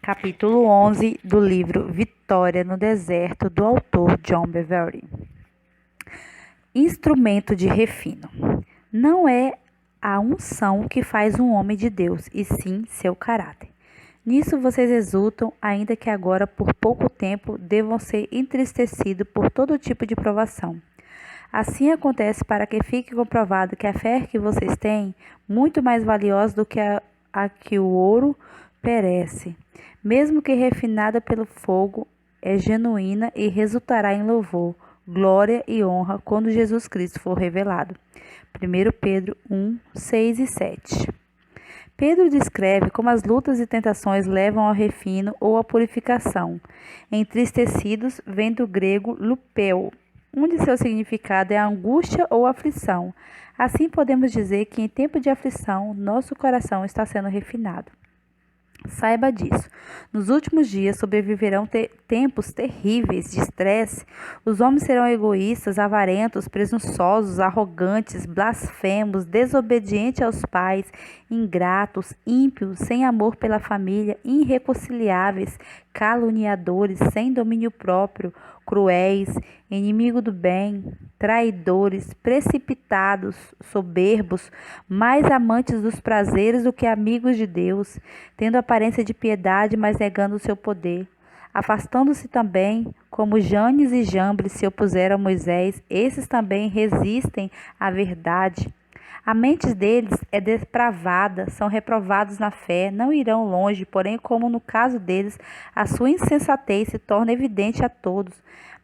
Capítulo 11 do livro Vitória no Deserto, do autor John Bevere. Instrumento de refino. Não é a unção que faz um homem de Deus, e sim seu caráter. Nisso vocês exultam, ainda que agora por pouco tempo devam ser entristecidos por todo tipo de provação. Assim acontece para que fique comprovado que a fé que vocês têm, muito mais valiosa do que a que o ouro, perece, mesmo que refinada pelo fogo, é genuína e resultará em louvor, glória e honra quando Jesus Cristo for revelado. 1 Pedro 1, 6 e 7. Pedro descreve como as lutas e tentações levam ao refino ou à purificação. Entristecidos vem do grego lupeu, onde seu significado é angústia ou aflição. Assim podemos dizer que em tempo de aflição, nosso coração está sendo refinado. Saiba disso. Nos últimos dias sobreviverão tempos terríveis de estresse. Os homens serão egoístas, avarentos, presunçosos, arrogantes, blasfemos, desobedientes aos pais, ingratos, ímpios, sem amor pela família, irreconciliáveis, caluniadores, sem domínio próprio, cruéis, inimigo do bem, traidores, precipitados, soberbos, mais amantes dos prazeres do que amigos de Deus, tendo aparência de piedade, mas negando o seu poder. Afastando-se também, como Janes e Jambres se opuseram a Moisés, esses também resistem à verdade. A mente deles é depravada, são reprovados na fé, não irão longe, porém, como no caso deles, a sua insensatez se torna evidente a todos.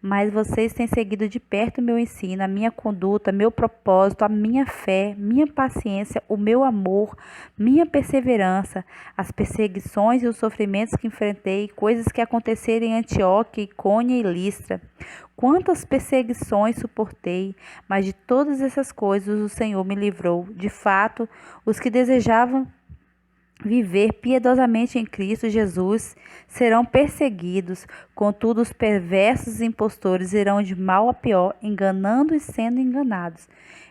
Mas vocês têm seguido de perto meu ensino, a minha conduta, meu propósito, a minha fé, minha paciência, o meu amor, minha perseverança, as perseguições e os sofrimentos que enfrentei, coisas que aconteceram em Antioquia, Icônia e Listra. Quantas perseguições suportei, mas de todas essas coisas o Senhor me livrou. De fato, os que desejavam viver piedosamente em Cristo Jesus serão perseguidos, contudo os perversos impostores irão de mal a pior, enganando e sendo enganados.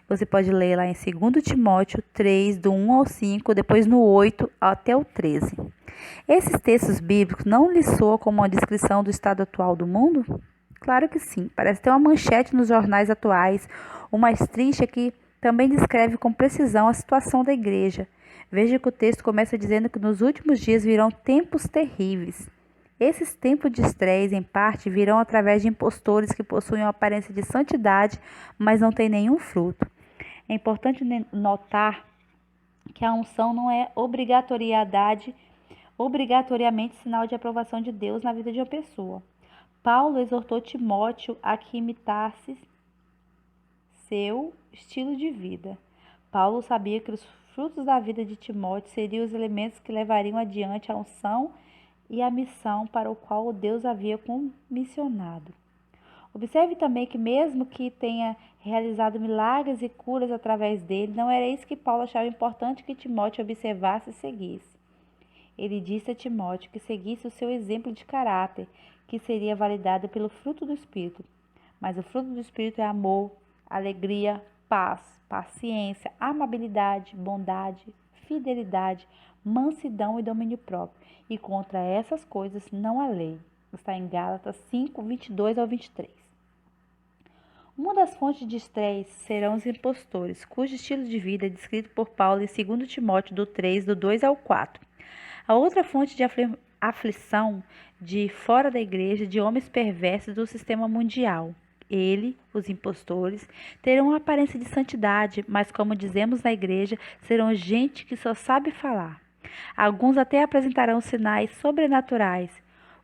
Você pode ler lá em 2 Timóteo 3, do 1 ao 5, depois no 8 até o 13. Esses textos bíblicos não lhe soam como uma descrição do estado atual do mundo? Claro que sim, parece ter uma manchete nos jornais atuais. O mais triste é que também descreve com precisão a situação da igreja. Veja que o texto começa dizendo que nos últimos dias virão tempos terríveis. Esses tempos de estresse, em parte, virão através de impostores que possuem uma aparência de santidade, mas não têm nenhum fruto. É importante notar que a unção não é obrigatoriamente sinal de aprovação de Deus na vida de uma pessoa. Paulo exortou Timóteo a que imitasse seu estilo de vida. Paulo sabia que os frutos da vida de Timóteo seriam os elementos que levariam adiante a unção e a missão para o qual Deus havia comissionado. Observe também que mesmo que tenha realizado milagres e curas através dele, não era isso que Paulo achava importante que Timóteo observasse e seguisse. Ele disse a Timóteo que seguisse o seu exemplo de caráter, que seria validado pelo fruto do Espírito. Mas o fruto do Espírito é amor, alegria, paz, paciência, amabilidade, bondade, fidelidade, mansidão e domínio próprio. E contra essas coisas não há lei. Está em Gálatas 5, 22 ao 23. Uma das fontes de estresse serão os impostores, cujo estilo de vida é descrito por Paulo em 2 Timóteo do 3, do 2 ao 4. A outra fonte de aflição de fora da igreja, de homens perversos do sistema mundial. Os impostores, terão uma aparência de santidade, mas como dizemos na igreja, serão gente que só sabe falar. Alguns até apresentarão sinais sobrenaturais.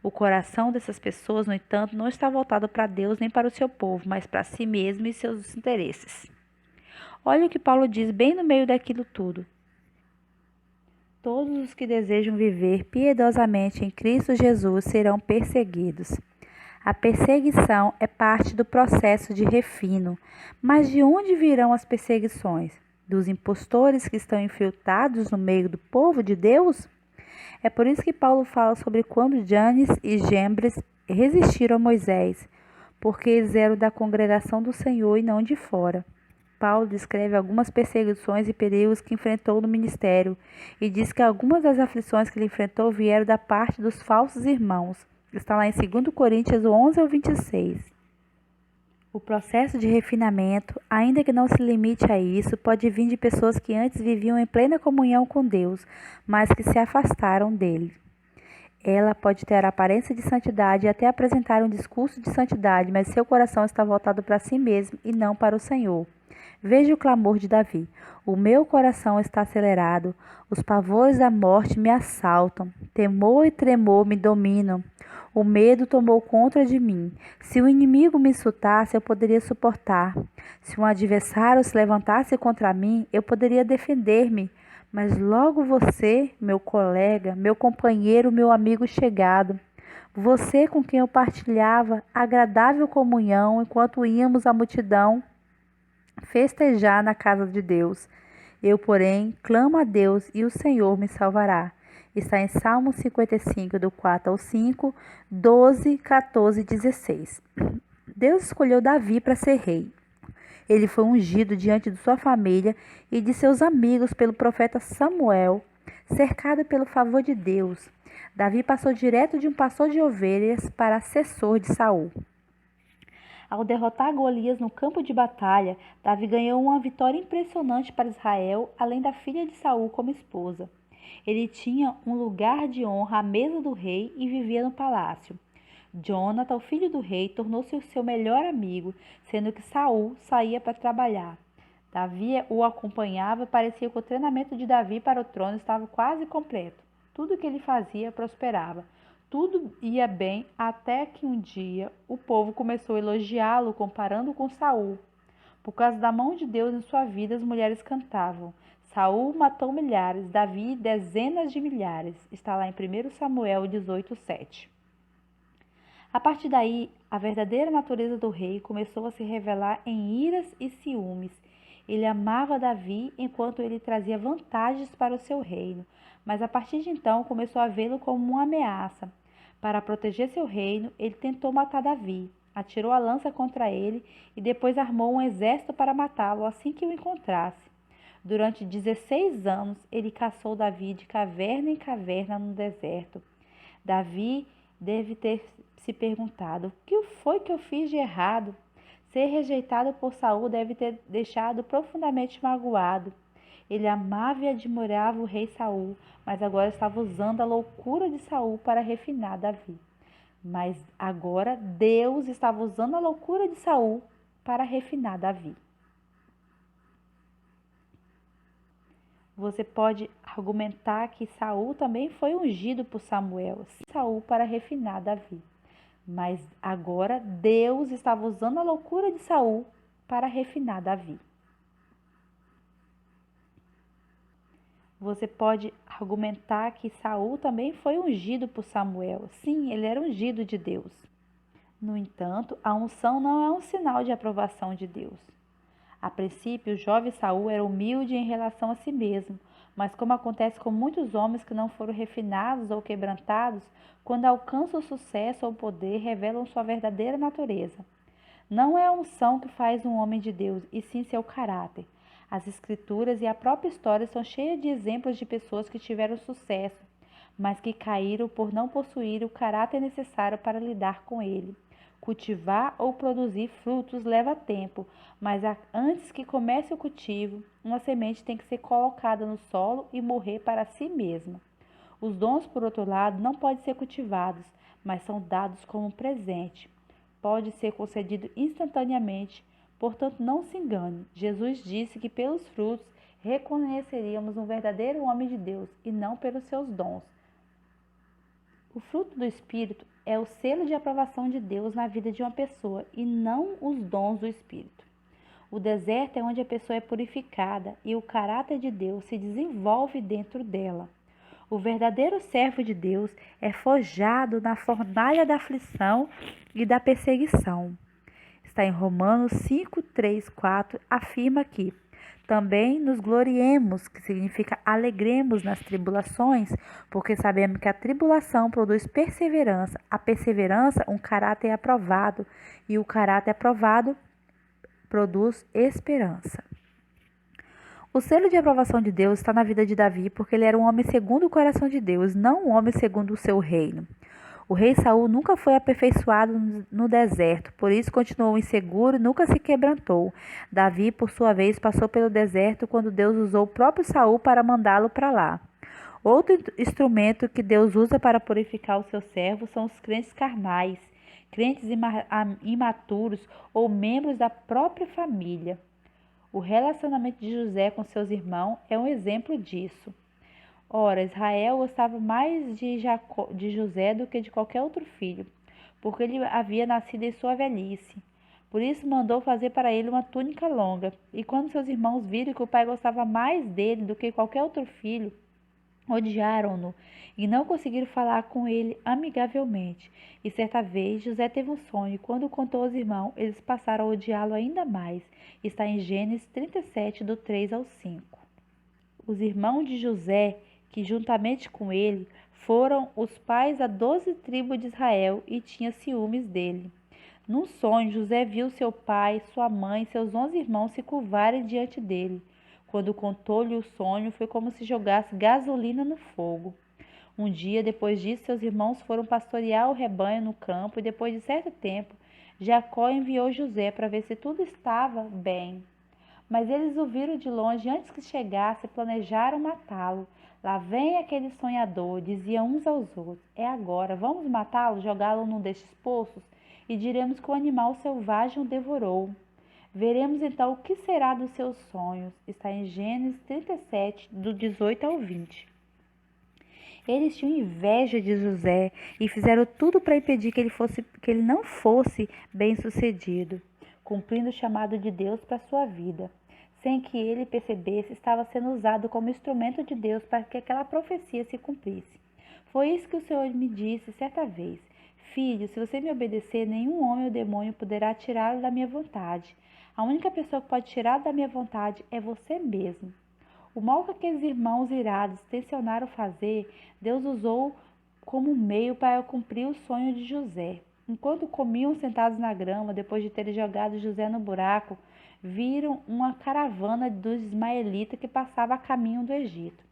O coração dessas pessoas, no entanto, não está voltado para Deus nem para o seu povo, mas para si mesmo e seus interesses. Olha o que Paulo diz bem no meio daquilo tudo. Todos os que desejam viver piedosamente em Cristo Jesus serão perseguidos. A perseguição é parte do processo de refino. Mas de onde virão as perseguições? Dos impostores que estão infiltrados no meio do povo de Deus? É por isso que Paulo fala sobre quando Janes e Jambres resistiram a Moisés, porque eles eram da congregação do Senhor e não de fora. Paulo descreve algumas perseguições e perigos que enfrentou no ministério e diz que algumas das aflições que ele enfrentou vieram da parte dos falsos irmãos. Está lá em 2 Coríntios 11 ao 26. O processo de refinamento, ainda que não se limite a isso, pode vir de pessoas que antes viviam em plena comunhão com Deus, mas que se afastaram dele. Ela pode ter a aparência de santidade e até apresentar um discurso de santidade, mas seu coração está voltado para si mesmo e não para o Senhor. Veja o clamor de Davi. O meu coração está acelerado, os pavores da morte me assaltam, temor e tremor me dominam. O medo tomou conta de mim. Se o inimigo me insultasse, eu poderia suportar. Se um adversário se levantasse contra mim, eu poderia defender-me. Mas logo você, meu colega, meu companheiro, meu amigo chegado, você com quem eu partilhava agradável comunhão enquanto íamos à multidão festejar na casa de Deus. Eu, porém, clamo a Deus e o Senhor me salvará. Está em Salmo 55, do 4 ao 5, 12, 14 e 16. Deus escolheu Davi para ser rei. Ele foi ungido diante de sua família e de seus amigos pelo profeta Samuel, cercado pelo favor de Deus. Davi passou direto de um pastor de ovelhas para assessor de Saul. Ao derrotar Golias no campo de batalha, Davi ganhou uma vitória impressionante para Israel, além da filha de Saul como esposa. Ele tinha um lugar de honra à mesa do rei e vivia no palácio. Jonathan, o filho do rei, tornou-se o seu melhor amigo, sendo que Saul saía para trabalhar. Davi o acompanhava e parecia que o treinamento de Davi para o trono estava quase completo. Tudo que ele fazia prosperava. Tudo ia bem até que um dia o povo começou a elogiá-lo comparando com Saul. Por causa da mão de Deus em sua vida, as mulheres cantavam. Saul matou milhares, Davi dezenas de milhares. Está lá em 1 Samuel 18, 7. A partir daí, a verdadeira natureza do rei começou a se revelar em iras e ciúmes. Ele amava Davi enquanto ele trazia vantagens para o seu reino, mas a partir de então começou a vê-lo como uma ameaça. Para proteger seu reino, ele tentou matar Davi, atirou a lança contra ele e depois armou um exército para matá-lo assim que o encontrasse. Durante 16 anos, ele caçou Davi de caverna em caverna no deserto. Davi deve ter se perguntado: o que foi que eu fiz de errado? Ser rejeitado por Saul deve ter deixado profundamente magoado. Ele amava e admirava o rei Saul, mas agora estava usando a loucura de Saul para refinar Davi. Mas agora Deus estava usando a loucura de Saul para refinar Davi. Você pode argumentar que Saul também foi ungido por Samuel, Saul para refinar Davi. Mas agora Deus estava usando a loucura de Saul para refinar Davi. Você pode argumentar que Saul também foi ungido por Samuel. Sim, ele era ungido de Deus. No entanto, a unção não é um sinal de aprovação de Deus. A princípio, o jovem Saul era humilde em relação a si mesmo, mas como acontece com muitos homens que não foram refinados ou quebrantados, quando alcançam o sucesso ou o poder, revelam sua verdadeira natureza. Não é a unção que faz um homem de Deus, e sim seu caráter. As Escrituras e a própria história são cheias de exemplos de pessoas que tiveram sucesso, mas que caíram por não possuir o caráter necessário para lidar com ele. Cultivar ou produzir frutos leva tempo, mas antes que comece o cultivo, uma semente tem que ser colocada no solo e morrer para si mesma. Os dons, por outro lado, não podem ser cultivados, mas são dados como um presente. Pode ser concedido instantaneamente, portanto não se engane. Jesus disse que pelos frutos reconheceríamos um verdadeiro homem de Deus e não pelos seus dons. O fruto do Espírito é o selo de aprovação de Deus na vida de uma pessoa e não os dons do Espírito. O deserto é onde a pessoa é purificada e o caráter de Deus se desenvolve dentro dela. O verdadeiro servo de Deus é forjado na fornalha da aflição e da perseguição. Está em Romanos 5, 3, 4, afirma que também nos gloriemos, que significa alegremos nas tribulações, porque sabemos que a tribulação produz perseverança, a perseverança um caráter aprovado, e o caráter aprovado produz esperança. O selo de aprovação de Deus está na vida de Davi porque ele era um homem segundo o coração de Deus, não um homem segundo o seu reino. O rei Saul nunca foi aperfeiçoado no deserto, por isso continuou inseguro e nunca se quebrantou. Davi, por sua vez, passou pelo deserto quando Deus usou o próprio Saul para mandá-lo para lá. Outro instrumento que Deus usa para purificar os seus servos são os crentes carnais, crentes imaturos ou membros da própria família. O relacionamento de José com seus irmãos é um exemplo disso. Ora, Israel gostava mais de José do que de qualquer outro filho, porque ele havia nascido em sua velhice. Por isso mandou fazer para ele uma túnica longa. E quando seus irmãos viram que o pai gostava mais dele do que qualquer outro filho, odiaram-no e não conseguiram falar com ele amigavelmente. E certa vez José teve um sonho e quando contou aos irmãos, eles passaram a odiá-lo ainda mais. Está em Gênesis 37, do 3 ao 5. Os irmãos de José, que juntamente com ele foram os pais da 12 tribos de Israel e tinha ciúmes dele. Num sonho, José viu seu pai, sua mãe e seus 11 irmãos se curvarem diante dele. Quando contou-lhe o sonho, foi como se jogasse gasolina no fogo. Um dia, depois disso, seus irmãos foram pastorear o rebanho no campo e depois de certo tempo, Jacó enviou José para ver se tudo estava bem. Mas eles o viram de longe antes que chegasse e planejaram matá-lo. Lá vem aquele sonhador, diziam uns aos outros. É agora, vamos matá-lo, jogá-lo num destes poços e diremos que o animal selvagem o devorou. Veremos então o que será dos seus sonhos. Está em Gênesis 37, do 18 ao 20. Eles tinham inveja de José e fizeram tudo para impedir que ele não fosse bem-sucedido, cumprindo o chamado de Deus para sua vida. Sem que ele percebesse, estava sendo usado como instrumento de Deus para que aquela profecia se cumprisse. Foi isso que o Senhor me disse certa vez. Filho, se você me obedecer, nenhum homem ou demônio poderá tirá-lo da minha vontade. A única pessoa que pode tirá-lo da minha vontade é você mesmo. O mal que aqueles irmãos irados tensionaram fazer, Deus usou como meio para cumprir o sonho de José. Enquanto comiam sentados na grama, depois de terem jogado José no buraco, viram uma caravana dos ismaelitas que passava a caminho do Egito.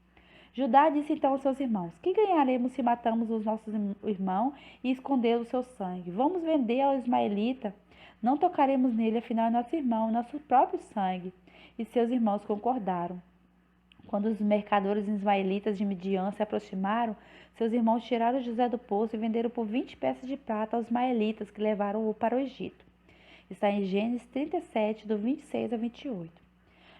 Judá disse então aos seus irmãos: Que ganharemos se matamos os nossos irmãos e escondemos o seu sangue? Vamos vender ao ismaelita. Não tocaremos nele, afinal é nosso irmão, nosso próprio sangue. E seus irmãos concordaram. Quando os mercadores ismaelitas de Midian se aproximaram, seus irmãos tiraram José do poço e venderam por 20 peças de prata aos ismaelitas que levaram-o para o Egito. Está em Gênesis 37, do 26 a 28.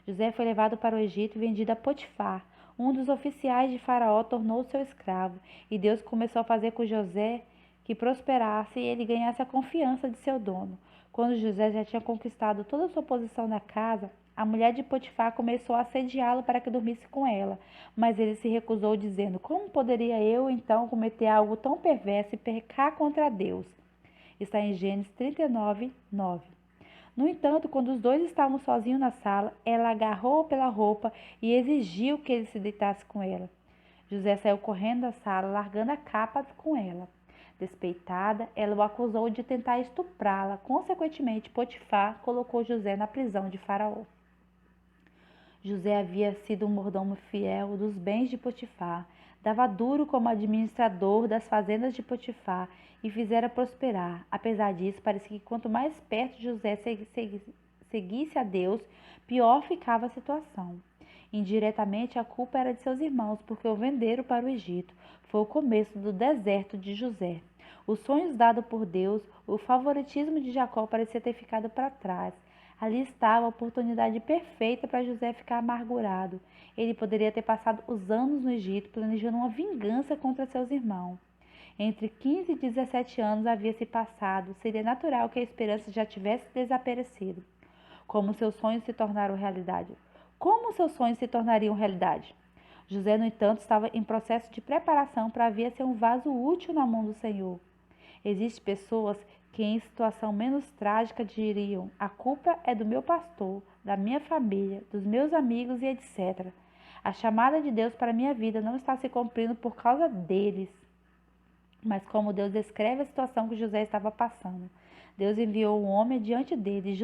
José foi levado para o Egito e vendido a Potifar. Um dos oficiais de Faraó tornou-o seu escravo, e Deus começou a fazer com José que prosperasse e ele ganhasse a confiança de seu dono. Quando José já tinha conquistado toda a sua posição na casa, a mulher de Potifar começou a assediá-lo para que dormisse com ela, mas ele se recusou, dizendo: Como poderia eu, então, cometer algo tão perverso e pecar contra Deus? Está em Gênesis 39, 9. No entanto, quando os dois estavam sozinhos na sala, ela agarrou-o pela roupa e exigiu que ele se deitasse com ela. José saiu correndo da sala, largando a capa com ela. Despeitada, ela o acusou de tentar estuprá-la. Consequentemente, Potifar colocou José na prisão de Faraó. José havia sido um mordomo fiel dos bens de Potifar, dava duro como administrador das fazendas de Potifar e fizera prosperar. Apesar disso, parecia que quanto mais perto José seguisse a Deus, pior ficava a situação. Indiretamente, a culpa era de seus irmãos, porque o venderam para o Egito. Foi o começo do deserto de José. Os sonhos dados por Deus, o favoritismo de Jacó parecia ter ficado para trás. Ali estava a oportunidade perfeita para José ficar amargurado. Ele poderia ter passado os anos no Egito planejando uma vingança contra seus irmãos. Entre 15 e 17 anos havia se passado, seria natural que a esperança já tivesse desaparecido. Como seus sonhos se tornaram realidade? Como seus sonhos se tornariam realidade? José, no entanto, estava em processo de preparação para vir a ser um vaso útil na mão do Senhor. Existem pessoas que em situação menos trágica diriam: a culpa é do meu pastor, da minha família, dos meus amigos e etc. A chamada de Deus para a minha vida não está se cumprindo por causa deles. Mas como Deus descreve a situação que José estava passando, Deus enviou um homem diante dele,